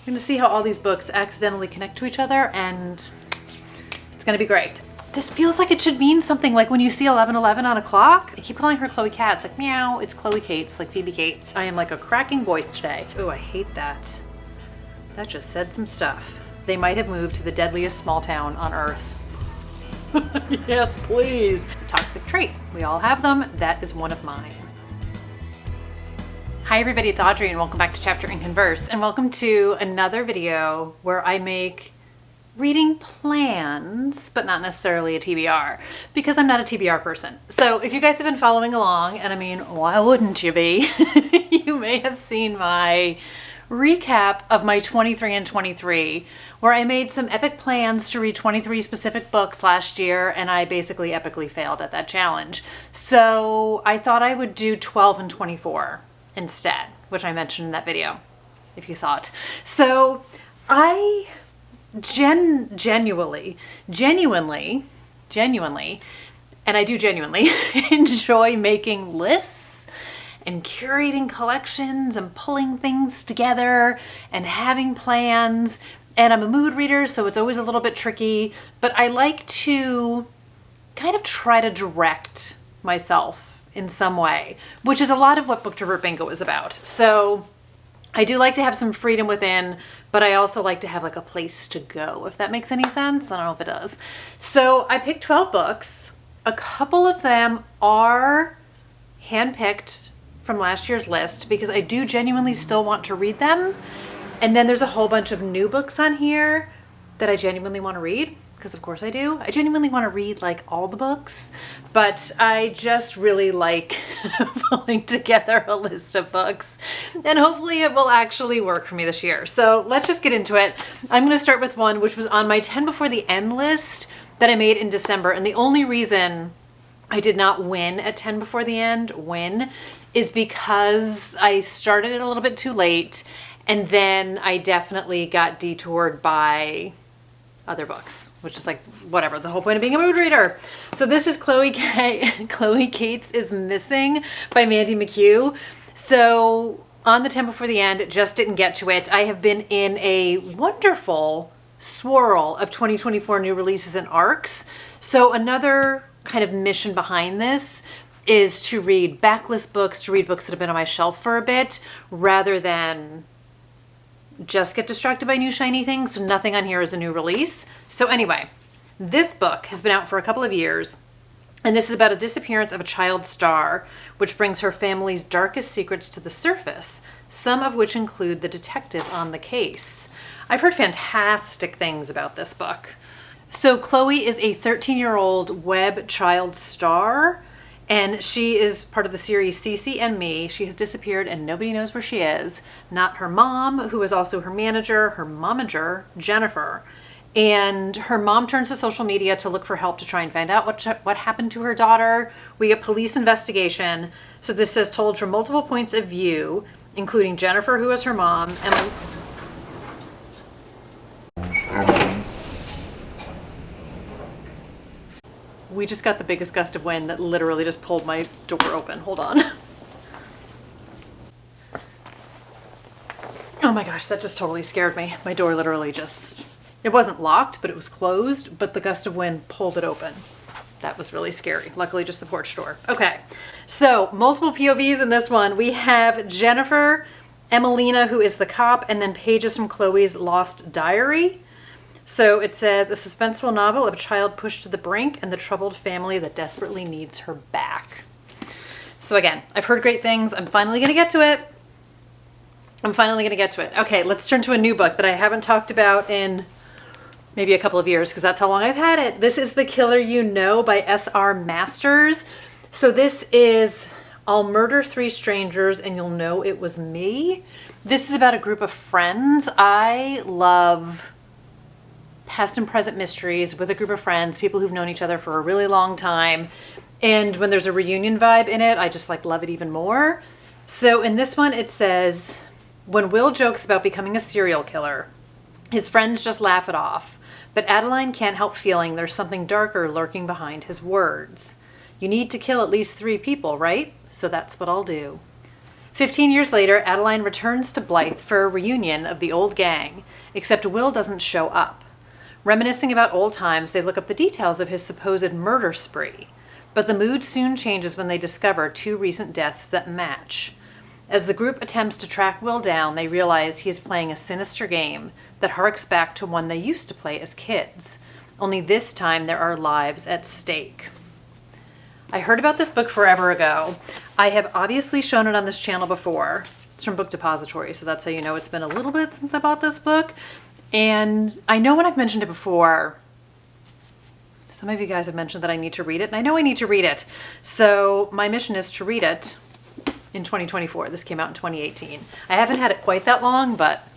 I'm going to see how all these books accidentally connect to each other, and it's going to be great. This feels like it should mean something, like when you see 11:11 on a clock. I keep calling her Chloe Cat. It's like, meow, it's Chloe Cates, like Phoebe Cates. I am like a cracking voice today. Oh, I hate that. That just said some stuff. They might have moved to the deadliest small town on earth. Yes, please. It's a toxic trait. We all have them. That is one of mine. Hi everybody, it's Audrey and welcome back to Chapter and Converse, and welcome to another video where I make reading plans, but not necessarily a TBR, because I'm not a TBR person. So if you guys have been following along, and I mean, why wouldn't you be? You may have seen my recap of my 23 and 23, where I made some epic plans to read 23 specific books last year, and I basically epically failed at that challenge. So I thought I would do 12 and 24 instead, which I mentioned in that video, if you saw it. So I genuinely, and I do genuinely enjoy making lists and curating collections and pulling things together and having plans. And I'm a mood reader, so it's always a little bit tricky, but I like to kind of try to direct myself in some way, which is a lot of what Booktober Bingo is about. So I do like to have some freedom within, but I also like to have like a place to go, if that makes any sense. I don't know if it does. So I picked 12 books. A couple of them are handpicked from last year's list because I do genuinely still want to read them. And then there's a whole bunch of new books on here that I genuinely want to read, because of course I do. I genuinely want to read like all the books, but I just really like pulling together a list of books, and hopefully it will actually work for me this year. So let's just get into it. I'm going to start with one which was on my 10 before the end list that I made in December, and the only reason I did not win at 10 before the end is because I started it a little bit too late, and then I definitely got detoured by other books, which is like, whatever, the whole point of being a mood reader. So this is Chloe Cates is Missing by Mandy McHugh. So on the 10 before the end, just didn't get to it. I have been in a wonderful swirl of 2024 new releases and arcs. So another kind of mission behind this is to read backlist books, to read books that have been on my shelf for a bit, rather than just get distracted by new shiny things. So nothing on here is a new release. So anyway, this book has been out for a couple of years, and this is about a disappearance of a child star, which brings her family's darkest secrets to the surface, some of which include the detective on the case. I've heard fantastic things about this book. So Chloe is a 13-year-old web child star, and she is part of the series Cece and Me. She has disappeared and nobody knows where she is. Not her mom, who is also her manager, her momager, Jennifer. And her mom turns to social media to look for help to try and find out what happened to her daughter. We get police investigation. So this is told from multiple points of view, including Jennifer, who is her mom, and we just got the biggest gust of wind that literally just pulled my door open. Hold on. Oh my gosh, that just totally scared me. My door literally just, it wasn't locked, but it was closed, but the gust of wind pulled it open. That was really scary. Luckily, just the porch door. Okay, so multiple POVs in this one. We have Jennifer, Emelina, who is the cop, and then pages from Chloe's lost diary. So it says, a suspenseful novel of a child pushed to the brink and the troubled family that desperately needs her back. So again, I've heard great things. I'm finally going to get to it. Okay, let's turn to a new book that I haven't talked about in maybe a couple of years, because that's how long I've had it. This is The Killer You Know by S.R. Masters. So this is I'll Murder Three Strangers and You'll Know It Was Me. This is about a group of friends. I love past and present mysteries with a group of friends, people who've known each other for a really long time. And when there's a reunion vibe in it, I just like love it even more. So in this one, it says, when Will jokes about becoming a serial killer, his friends just laugh it off. But Adeline can't help feeling there's something darker lurking behind his words. You need to kill at least 3 people, right? So that's what I'll do. 15 years later, Adeline returns to Blythe for a reunion of the old gang, except Will doesn't show up. Reminiscing about old times, they look up the details of his supposed murder spree, but the mood soon changes when they discover 2 recent deaths that match. As the group attempts to track Will down, they realize he is playing a sinister game that harks back to one they used to play as kids. Only this time there are lives at stake. I heard about this book forever ago. I have obviously shown it on this channel before. It's from Book Depository, so that's how you know it's been a little bit since I bought this book. And I know when I've mentioned it before, some of you guys have mentioned that I need to read it, and I know I need to read it. So my mission is to read it in 2024. This came out in 2018. I haven't had it quite that long, but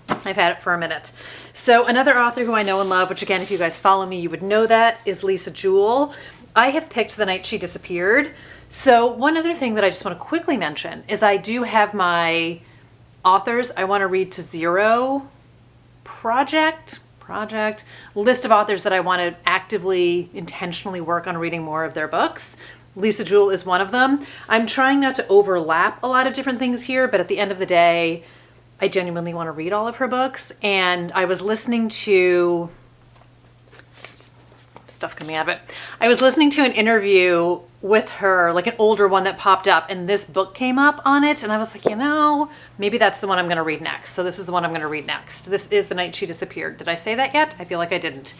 I've had it for a minute. So another author who I know and love, which again, if you guys follow me, you would know that, is Lisa Jewell. I have picked The Night She Disappeared. So one other thing that I just want to quickly mention is I do have my authors I want to read to zero project list of authors that I want to actively, intentionally work on reading more of their books. Lisa Jewell is one of them. I'm trying not to overlap a lot of different things here, but at the end of the day, I genuinely want to read all of her books. And I was listening to stuff coming out of it. I was listening to an interview with her, like an older one that popped up, and this book came up on it, and I was like, you know, maybe that's the one I'm going to read next. So this is the one I'm going to read next. This is The Night She Disappeared. Did I say that yet? I feel like I didn't.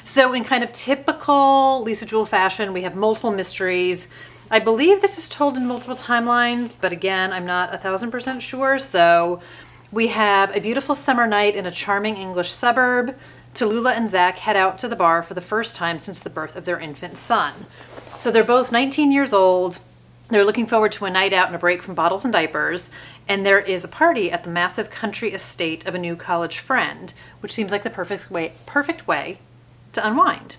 So in kind of typical Lisa Jewell fashion, we have multiple mysteries. I believe this is told in multiple timelines, but again, I'm not 1000% sure. So we have a beautiful summer night in a charming English suburb. Tallulah and Zach head out to the bar for the first time since the birth of their infant son. So they're both 19 years old. They're looking forward to a night out and a break from bottles and diapers. And there is a party at the massive country estate of a new college friend, which seems like the perfect way to unwind.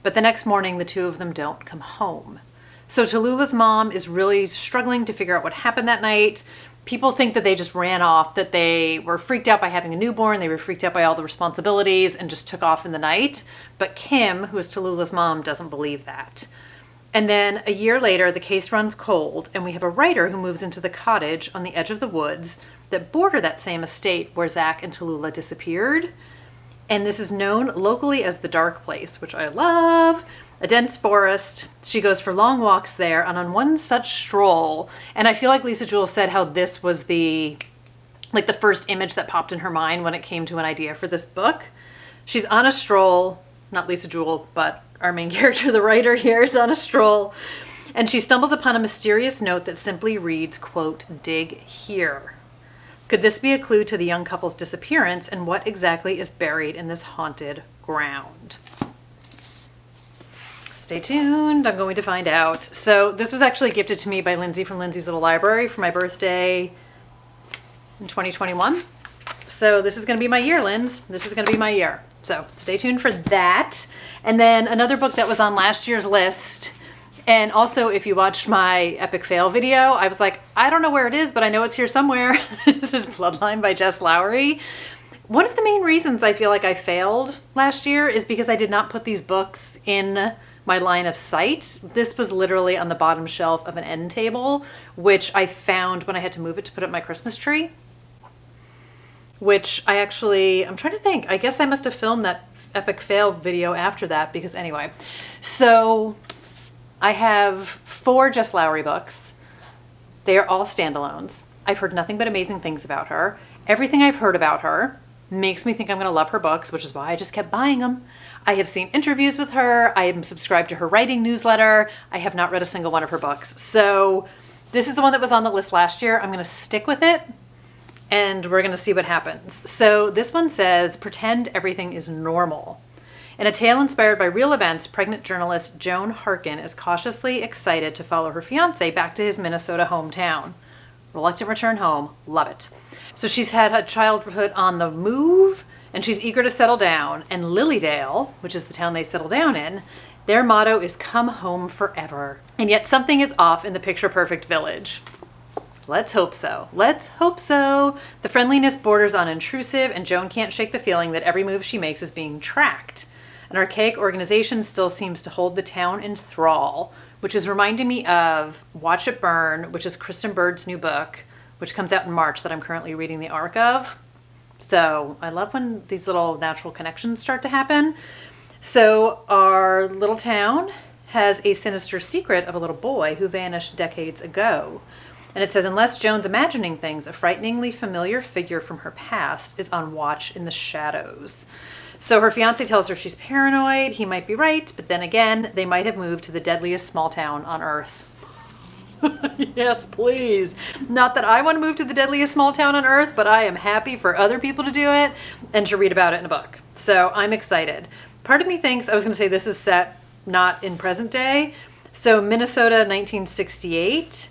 But the next morning, the two of them don't come home. So Tallulah's mom is really struggling to figure out what happened that night. People think that they just ran off, that they were freaked out by having a newborn, they were freaked out by all the responsibilities and just took off in the night. But Kim, who is Tallulah's mom, doesn't believe that. And then a year later, the case runs cold, and we have a writer who moves into the cottage on the edge of the woods that border that same estate where Zach and Tallulah disappeared. And this is known locally as the Dark Place, which I love. A dense forest. She goes for long walks there, and on one such stroll, and I feel like Lisa Jewell said how this was the first image that popped in her mind when it came to an idea for this book. She's on a stroll, not Lisa Jewell, but our main character, the writer here, is on a stroll, and she stumbles upon a mysterious note that simply reads, quote, "Dig here." Could this be a clue to the young couple's disappearance, and what exactly is buried in this haunted ground? Stay tuned, I'm going to find out. So this was actually gifted to me by Lindsay from Lindsay's Little Library for my birthday in 2021. So this is gonna be my year, Linz. This is gonna be my year. So stay tuned for that. And then another book that was on last year's list, and also if you watched my epic fail video, I was like, I don't know where it is, but I know it's here somewhere. This is Bloodline by Jess Lowry. One of the main reasons I feel like I failed last year is because I did not put these books in my line of sight. This was literally on the bottom shelf of an end table, which I found when I had to move it to put up my Christmas tree. Which I'm trying to think, I guess I must have filmed that epic fail video after that, because anyway. So I have 4 Jess Lowry books. They are all standalones. I've heard nothing but amazing things about her. Everything I've heard about her makes me think I'm gonna love her books, which is why I just kept buying them. I have seen interviews with her. I am subscribed to her writing newsletter. I have not read a single one of her books. So this is the one that was on the list last year. I'm going to stick with it, and we're going to see what happens. So this one says, pretend everything is normal. In a tale inspired by real events, pregnant journalist Joan Harkin is cautiously excited to follow her fiancé back to his Minnesota hometown. Reluctant return home. Love it. So she's had a childhood on the move, and she's eager to settle down. And Lilydale, which is the town they settle down in, their motto is come home forever. And yet something is off in the picture-perfect village. Let's hope so. Let's hope so. The friendliness borders on intrusive, and Joan can't shake the feeling that every move she makes is being tracked. An archaic organization still seems to hold the town in thrall, which is reminding me of Watch It Burn, which is Kristen Bird's new book, which comes out in March that I'm currently reading the arc of. So I love when these little natural connections start to happen. So our little town has a sinister secret of a little boy who vanished decades ago. And it says, unless Joan's imagining things, a frighteningly familiar figure from her past is on watch in the shadows. So her fiance tells her she's paranoid. He might be right, but then again, they might have moved to the deadliest small town on earth. Yes, please. Not that I want to move to the deadliest small town on earth, but I am happy for other people to do it and to read about it in a book. So I'm excited. Part of me thinks, I was going to say this is set not in present day. So Minnesota 1968,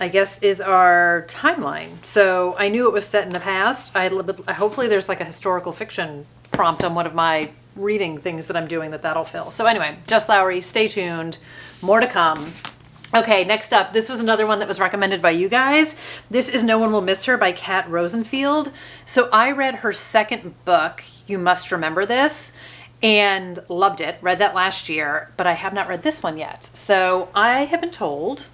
I guess, is our timeline. So I knew it was set in the past. Hopefully there's like a historical fiction prompt on one of my reading things that I'm doing that'll fill. So anyway, Jess Lowry, stay tuned. More to come. Okay, next up, this was another one that was recommended by you guys. This is No One Will Miss Her by Kat Rosenfield. So I read her second book, You Must Remember This, and loved it. Read that last year, but I have not read this one yet. So I have been told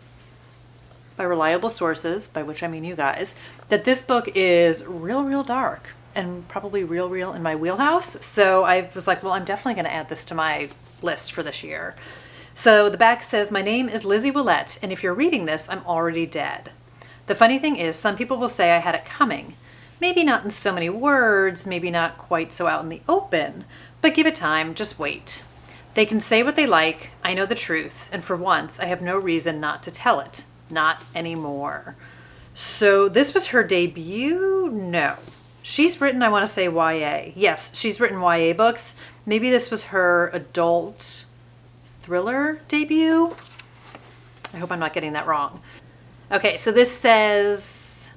by reliable sources, by which I mean you guys, that this book is real dark and probably real in my wheelhouse. So I was like, well, I'm definitely going to add this to my list for this year. So the back says, my name is Lizzie Willette, and if you're reading this, I'm already dead. The funny thing is, some people will say I had it coming. Maybe not in so many words, maybe not quite so out in the open, but give it time, just wait. They can say what they like, I know the truth, and for once, I have no reason not to tell it. Not anymore. So this was her debut? No. She's written, I want to say YA. Yes, she's written YA books. Maybe this was her adult thriller debut. I hope I'm not getting that wrong. Okay, so this says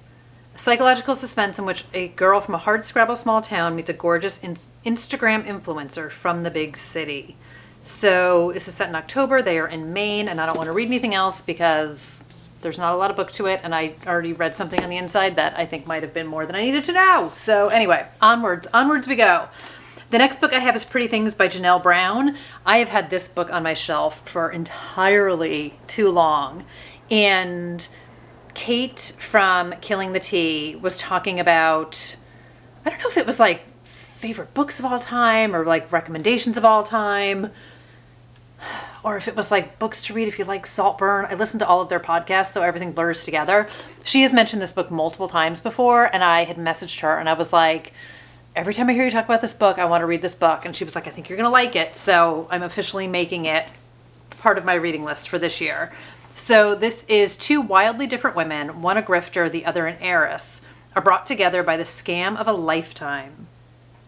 psychological suspense in which a girl from a hardscrabble small town meets a gorgeous Instagram influencer from the big city. So this is set in October. They are in Maine, and I don't want to read anything else because there's not a lot of book to it, and I already read something on the inside that I think might have been more than I needed to know. So anyway, onwards we go. The next book I have is Pretty Things by Janelle Brown. I have had this book on my shelf for entirely too long. And Kate from Killing the Tea was talking about, I don't know if it was like favorite books of all time or like recommendations of all time, or if it was like books to read if you like Saltburn. I listened to all of their podcasts, so everything blurs together. She has mentioned this book multiple times before, and I had messaged her and I was like, every time I hear you talk about this book, I want to read this book. And she was like, I think you're going to like it. So I'm officially making it part of my reading list for this year. So this is two wildly different women, one a grifter, the other an heiress, are brought together by the scam of a lifetime.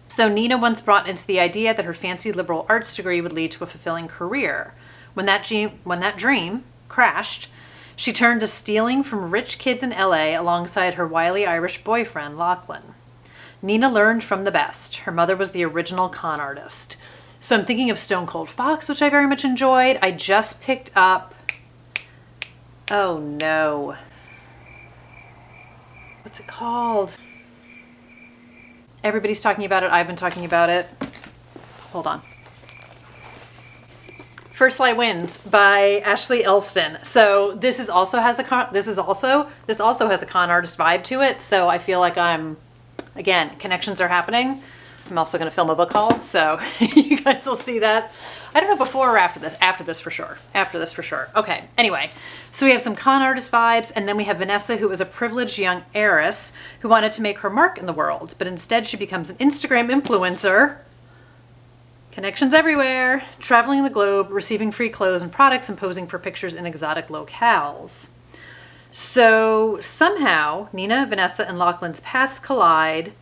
So Nina once brought into the idea that her fancy liberal arts degree would lead to a fulfilling career. When that dream crashed, she turned to stealing from rich kids in LA alongside her wily Irish boyfriend, Lachlan. Nina learned from the best. Her mother was the original con artist. So I'm thinking of Stone Cold Fox, which I very much enjoyed. I just picked up, oh no, what's it called? Everybody's talking about it. I've been talking about it. Hold on. First Light Wins by Ashley Elston. So this also has a con artist vibe to it. So I feel like again, connections are happening. I'm also going to film a book haul, so you guys will see that. I don't know, before or after this. After this for sure. Okay, anyway. So we have some con artist vibes, and then we have Vanessa, who is a privileged young heiress who wanted to make her mark in the world, but instead she becomes an Instagram influencer. Connections everywhere. Traveling the globe, receiving free clothes and products, and posing for pictures in exotic locales. So somehow, Nina, Vanessa, and Lachlan's paths collide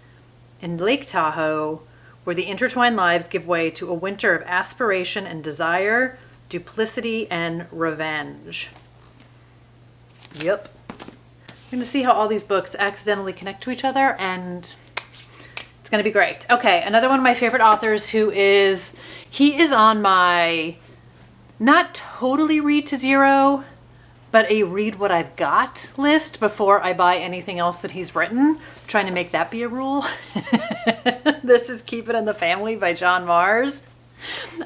in Lake Tahoe, where the intertwined lives give way to a winter of aspiration and desire, duplicity and revenge. Yep. I'm going to see how all these books accidentally connect to each other, and it's going to be great. Okay, another one of my favorite authors he is on my not totally read to zero, but a read what I've got list before I buy anything else that he's written. Trying to make that be a rule. This is Keep It in the Family by John Mars.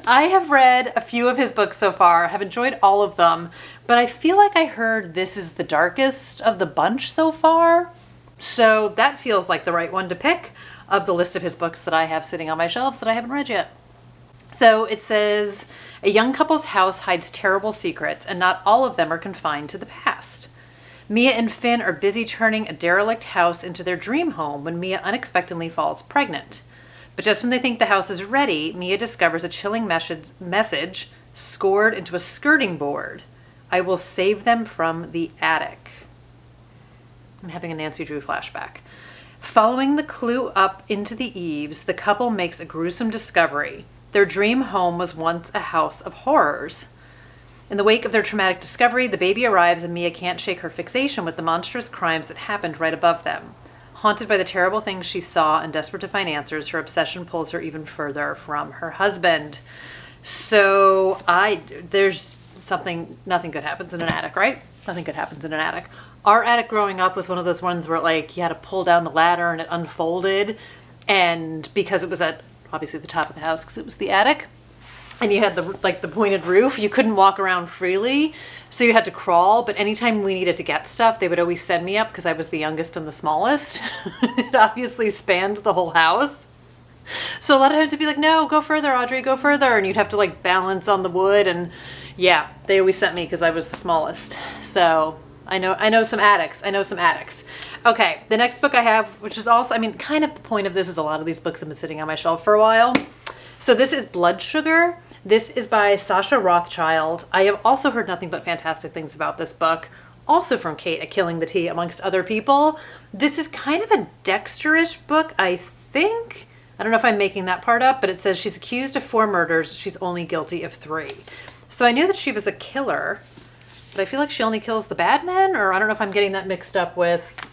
I have read a few of his books so far, have enjoyed all of them, but I feel like I heard this is the darkest of the bunch so far. So that feels like the right one to pick of the list of his books that I have sitting on my shelves that I haven't read yet. So it says, a young couple's house hides terrible secrets, and not all of them are confined to the past. Mia and Finn are busy turning a derelict house into their dream home when Mia unexpectedly falls pregnant. But just when they think the house is ready, Mia discovers a chilling message scored into a skirting board. I will save them from the attic. I'm having a Nancy Drew flashback. Following the clue up into the eaves, the couple makes a gruesome discovery. Their dream home was once a house of horrors. In the wake of their traumatic discovery, the baby arrives and Mia can't shake her fixation with the monstrous crimes that happened right above them. Haunted by the terrible things she saw and desperate to find answers, her obsession pulls her even further from her husband. So there's something, nothing good happens in an attic, right? Nothing good happens in an attic. Our attic growing up was one of those ones where like you had to pull down the ladder and it unfolded. And because it was at obviously the top of the house because it was the attic and you had the pointed roof, you couldn't walk around freely. So you had to crawl, but anytime we needed to get stuff, they would always send me up because I was the youngest and the smallest. It obviously spanned the whole house. So a lot of times it'd be like, no, go further, Audrey, go further. And you'd have to like balance on the wood. And yeah, they always sent me because I was the smallest. So I know some attics. Okay, the next book I have, which is also, I mean, kind of the point of this is a lot of these books have been sitting on my shelf for a while. So this is Blood Sugar. This is by Sasha Rothschild. I have also heard nothing but fantastic things about this book, also from Kate at Killing the Tea, amongst other people. This is kind of a Dexter-ish book, I think. I don't know if I'm making that part up, but it says she's accused of 4 murders. She's only guilty of 3. So I knew that she was a killer, but I feel like she only kills the bad men, or I don't know if I'm getting that mixed up with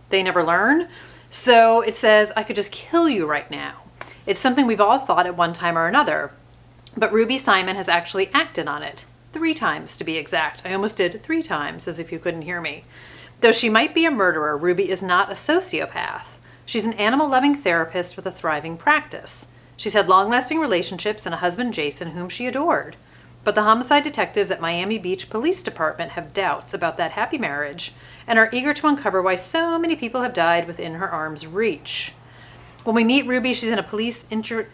They Never Learn. So it says, I could just kill you right now. It's something we've all thought at one time or another, but Ruby Simon has actually acted on it. 3 times to be exact. I almost did 3 times, as if you couldn't hear me. Though she might be a murderer, Ruby is not a sociopath. She's an animal-loving therapist with a thriving practice. She's had long-lasting relationships and a husband, Jason, whom she adored. But the homicide detectives at Miami Beach Police Department have doubts about that happy marriage and are eager to uncover why so many people have died within her arm's reach. When we meet Ruby, she's in a police interrogation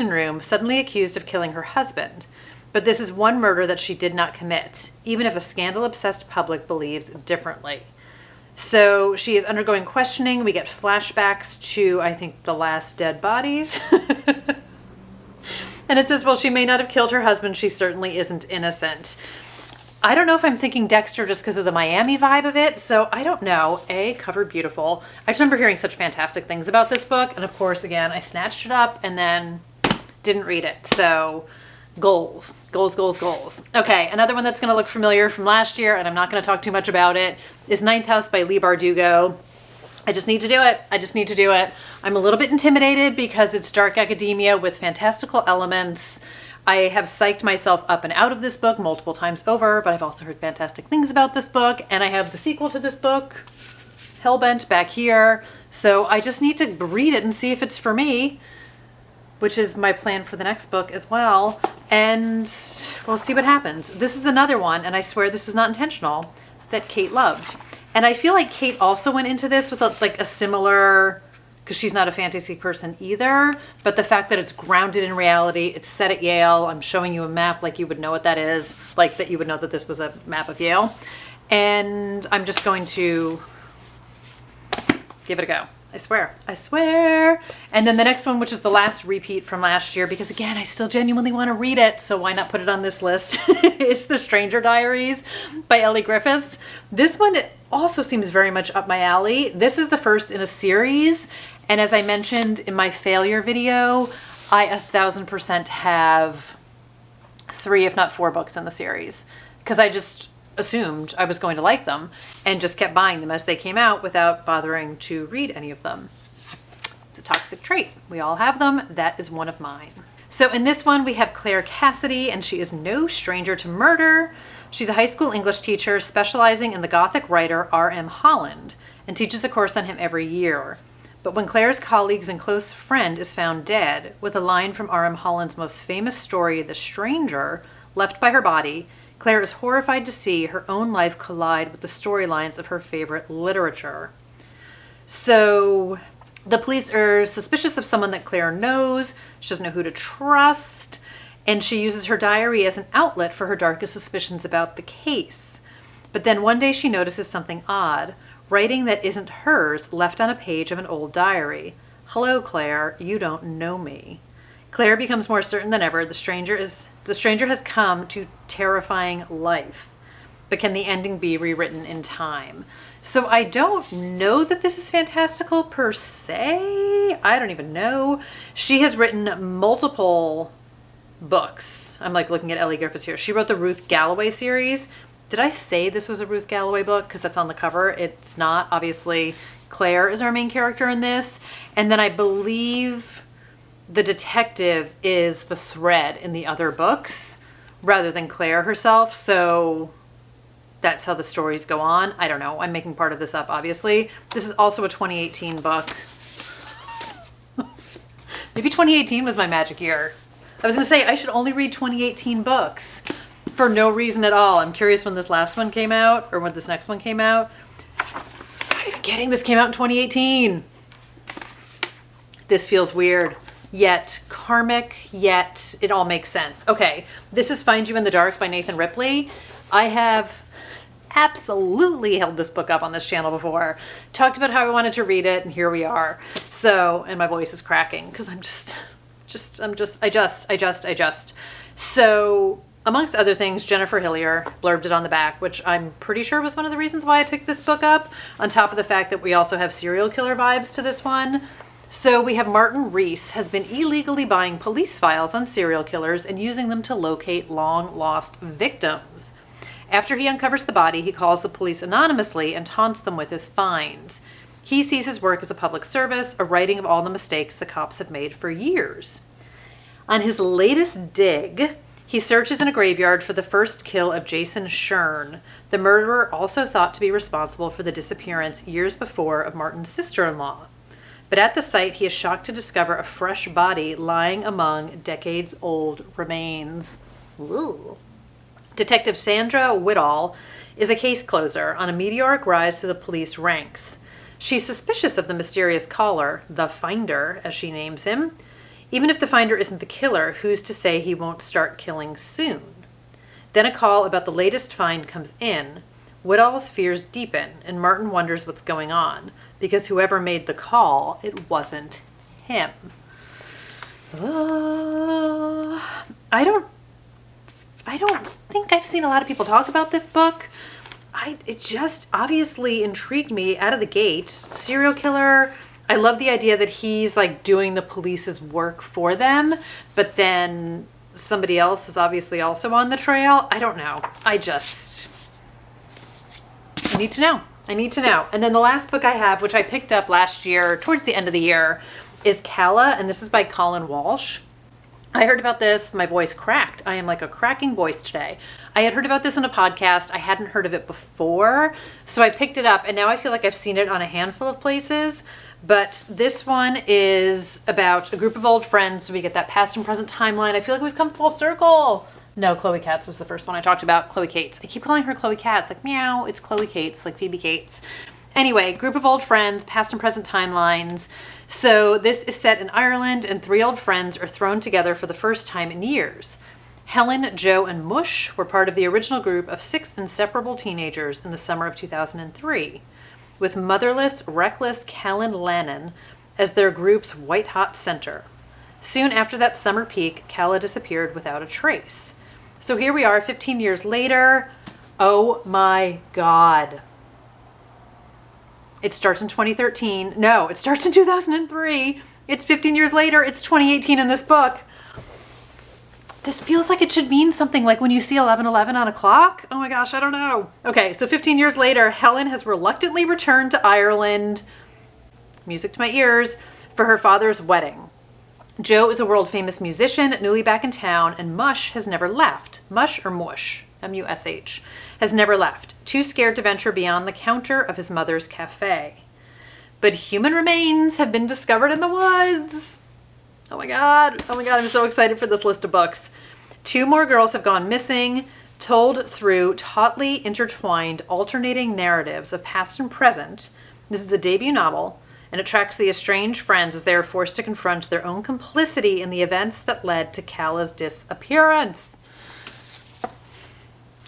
room, suddenly accused of killing her husband. But this is one murder that she did not commit, even if a scandal-obsessed public believes differently. So she is undergoing questioning. We get flashbacks to, I think, the last dead bodies. And it says, well, she may not have killed her husband. She certainly isn't innocent. I don't know if I'm thinking Dexter just because of the Miami vibe of it. So I don't know. Covered beautiful. I just remember hearing such fantastic things about this book. And of course, again, I snatched it up and then didn't read it. So goals. Okay, another one that's going to look familiar from last year, and I'm not going to talk too much about it, is Ninth House by Leigh Bardugo. I just need to do it. I'm a little bit intimidated because it's dark academia with fantastical elements. I have psyched myself up and out of this book multiple times over, but I've also heard fantastic things about this book, and I have the sequel to this book, Hellbent, back here. So I just need to read it and see if it's for me, which is my plan for the next book as well. And we'll see what happens. This is another one, and I swear this was not intentional, that Kate loved. And I feel like Kate also went into this with a similar, because she's not a fantasy person either, but the fact that it's grounded in reality, it's set at Yale. I'm showing you a map like you would know what that is, like that you would know that this was a map of Yale. And I'm just going to give it a go. I swear. And then the next one, which is the last repeat from last year, because again, I still genuinely want to read it, so why not put it on this list? It's The Stranger Diaries by Ellie Griffiths. This one also seems very much up my alley. This is the first in a series, and as I mentioned in my failure video, I 1000% have 3, if not 4 books in the series, because I just assumed I was going to like them and just kept buying them as they came out without bothering to read any of them. It's a toxic trait. We all have them. That is one of mine. So in this one, we have Claire Cassidy, and she is no stranger to murder. She's a high school English teacher specializing in the Gothic writer R.M. Holland and teaches a course on him every year. But when Claire's colleagues and close friend is found dead, with a line from R.M. Holland's most famous story, The Stranger, left by her body, Claire is horrified to see her own life collide with the storylines of her favorite literature. So the police are suspicious of someone that Claire knows. She doesn't know who to trust. And she uses her diary as an outlet for her darkest suspicions about the case. But then one day she notices something odd. Writing that isn't hers left on a page of an old diary. "Hello, Claire. You don't know me." Claire becomes more certain than ever the stranger has come to terrifying life. But can the ending be rewritten in time? So I don't know that this is fantastical per se. I don't even know. She has written multiple books. I'm like looking at Ellie Griffiths here. She wrote the Ruth Galloway series. Did I say this was a Ruth Galloway book? Because that's on the cover. It's not. Obviously, Claire is our main character in this. And then I believe the detective is the thread in the other books rather than Claire herself. So that's how the stories go on. I don't know. I'm making part of this up, obviously. This is also a 2018 book. Maybe 2018 was my magic year. I was going to say I should only read 2018 books for no reason at all. I'm curious when this last one came out or when this next one came out. I'm not even kidding. This came out in 2018. This feels weird, yet karmic, yet it all makes sense. Okay, this is Find You in the Dark by Nathan Ripley. I have absolutely held this book up on this channel before. Talked about how I wanted to read it, and here we are. So, and my voice is cracking because I just. So, amongst other things, Jennifer Hillier blurbed it on the back, which I'm pretty sure was one of the reasons why I picked this book up, on top of the fact that we also have serial killer vibes to this one. So we have Martin Rees has been illegally buying police files on serial killers and using them to locate long-lost victims. After he uncovers the body, he calls the police anonymously and taunts them with his finds. He sees his work as a public service, a righting of all the mistakes the cops have made for years. On his latest dig, he searches in a graveyard for the first kill of Jason Shern, the murderer also thought to be responsible for the disappearance years before of Martin's sister-in-law. But at the site, he is shocked to discover a fresh body lying among decades-old remains. Ooh. Detective Sandra Whittall is a case closer on a meteoric rise through the police ranks. She's suspicious of the mysterious caller, the Finder, as she names him. Even if the Finder isn't the killer, who's to say he won't start killing soon? Then a call about the latest find comes in. Whittall's fears deepen, and Martin wonders what's going on, because whoever made the call, it wasn't him. I don't think I've seen a lot of people talk about this book. It just obviously intrigued me out of the gate. Serial killer. I love the idea that he's like doing the police's work for them, but then somebody else is obviously also on the trail. I don't know. I need to know. I need to know. And then the last book I have, which I picked up last year, towards the end of the year, is Calla, and this is by Colin Walsh. I heard about this. My voice cracked. I am like a cracking voice today. I had heard about this in a podcast. I hadn't heard of it before, so I picked it up, and now I feel like I've seen it on a handful of places. But this one is about a group of old friends, so we get that past and present timeline. I feel like we've come full circle. No, Chloe Katz was the first one I talked about. Chloe Cates. I keep calling her Chloe Katz, like meow, it's Chloe Cates, like Phoebe Cates. Anyway, group of old friends, past and present timelines. So this is set in Ireland, and three old friends are thrown together for the first time in years. Helen, Joe, and Mush were part of the original group of 6 inseparable teenagers in the summer of 2003, with motherless, reckless Callan Lannon as their group's white-hot center. Soon after that summer peak, Calla disappeared without a trace. So here we are 15 years later. Oh my God. It starts in 2013. No, it starts in 2003. It's 15 years later. It's 2018 in this book. This feels like it should mean something like when you see 11:11 on a clock. Oh my gosh, I don't know. Okay, so 15 years later, Helen has reluctantly returned to Ireland, music to my ears, for her father's wedding. Joe is a world-famous musician, newly back in town, and Mush has never left. Mush or Mush, M-U-S-H, has never left, too scared to venture beyond the counter of his mother's cafe. but human remains have been discovered in the woods. Oh my God. Oh my God. I'm so excited for this list of books. 2 more girls have gone missing, told through tautly intertwined alternating narratives of past and present. This is a debut novel, and it tracks the estranged friends as they are forced to confront their own complicity in the events that led to Calla's disappearance.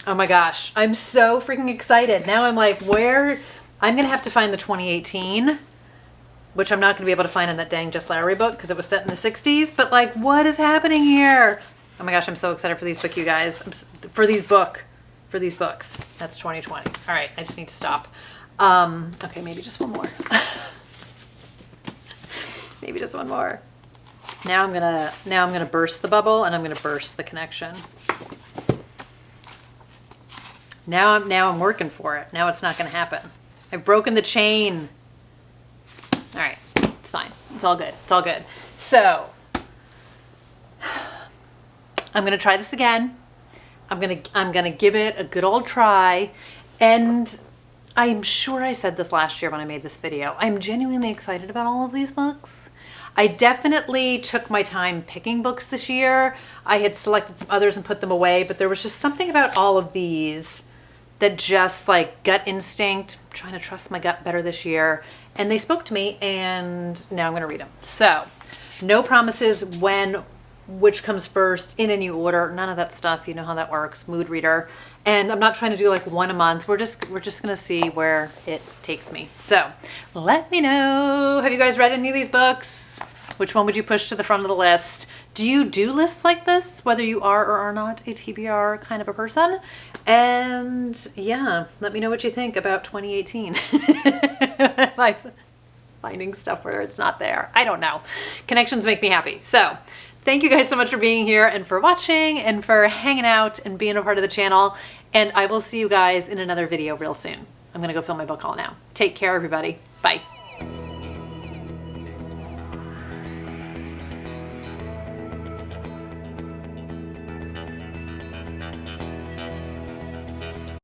Oh my gosh, I'm so freaking excited. Now I'm like, I'm gonna have to find the 2018, which I'm not gonna be able to find in that dang Just Lowry book because it was set in the 60s, but like, what is happening here? Oh my gosh, I'm so excited for these book, you guys. For these books. That's 2020. All right, I just need to stop. Okay, maybe just one more. Maybe just one more. Now I'm gonna burst the bubble and I'm gonna burst the connection. Now I'm working for it. Now it's not gonna happen. I've broken the chain. All right, it's fine. It's all good. It's all good. So I'm gonna try this again. I'm gonna give it a good old try, and I'm sure I said this last year when I made this video. I'm genuinely excited about all of these books. I definitely took my time picking books this year. I had selected some others and put them away, but there was just something about all of these that just like gut instinct, I'm trying to trust my gut better this year. And they spoke to me, and now I'm gonna read them. So no promises which comes first in any order, none of that stuff. You know how that works, mood reader. And I'm not trying to do like one a month. We're just gonna see where it takes me. So let me know, have you guys read any of these books? Which one would you push to the front of the list? Do you do lists like this, whether you are or are not a TBR kind of a person? And yeah, let me know what you think about 2018. Like finding stuff where it's not there. I don't know. Connections make me happy. So thank you guys so much for being here and for watching and for hanging out and being a part of the channel. And I will see you guys in another video real soon. I'm gonna go fill my book haul now. Take care, everybody. Bye.